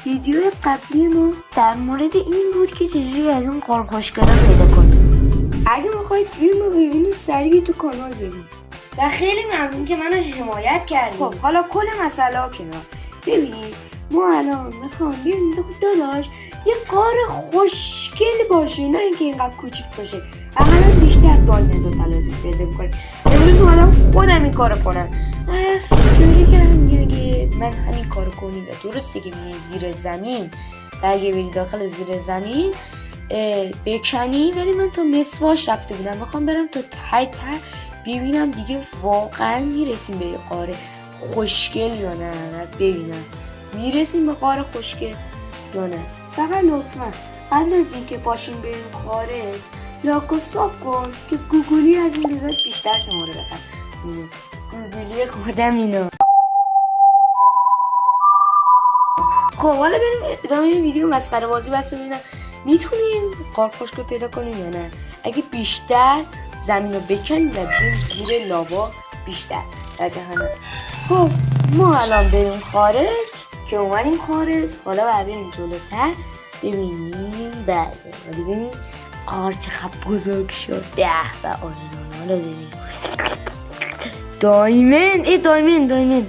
ویدیو قبلی ما در مورد این بود که چجوری از اون قار خوشگلا پیدا کنیم. اگه میخواید فیلم رو ببینید سریع تو کانال ببینید و خیلی ممنون که منو حمایت کردید. خب حالا کل مسئله ها کنار، ببینید ما الان میخوام بیاریم داداش یه قار خوشگل باشه، نه اینکه اینقدر کوچیک باشه. اولا بیشتر دایمند رو تلاش پیدا میکنه. امروز اومدم خودم این کارو کنم. فکری کردم که من همین کارو کنیم. درسته که میری زیر زمین و اگه بری داخل زیر زمین بکنی، ولی من تا نصفاش رفته بودم. میخوام برم تا ته ببینم دیگه واقعا میرسیم به یه قاره خوشگل یا نه. ببینم میرسیم به قاره خوشگل یا نه. فقط لطفا قبل از اینکه باشیم بریم خارج لاک و ساب کن که گوگلی از این روزات بیشتر شماره بخواد. گوگلی خودم اینو. خب حالا بریم ادامه ویدیو مسخره بازی بس ببینم میتونیم قار خوشگل پیدا کنیم یا نه. اگه بیشتر زمین رو بکنیم و بریم زیر لاوا بیشتر در جهنم. خب ما الان بریم خارج که اومدیم خارج. حالا بریم جلوتر ببینیم ببینیم قار چقدر بزرگ شد. به و آجنان رو ببینیم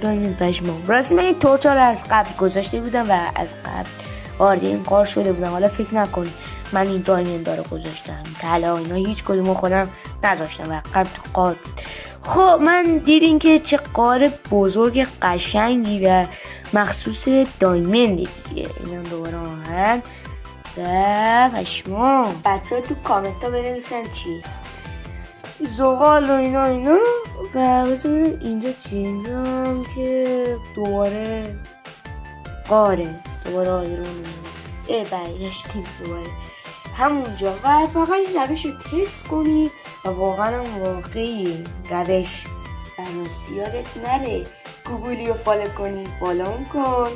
دایمند پشمان. راستی من این تورچا رو از قبل گذاشته بودم و از قبل وارد این قار شده بودم. حالا فکر نکنید من این دایمند رو گذاشتم، طلا اینا هیچ کدومو خودم نذاشتم و قبل تو قار بود. خب من دیدین که چه قار بزرگ قشنگی و مخصوص دایمند دیگه. اینم دوباره آهن و پشمان. بچه ها تو کامنت ها بنویسن چی زغال و اینا و بسید اینجا چی؟ اینجا هم که دوباره قاره، دوباره آیرون برگشتیم دوباره همونجا و فقط این روش رو تست کنید و واقعا هم واقعی روش برناسی یادت نره. گوگلی رو فالو کنی، فالو کن.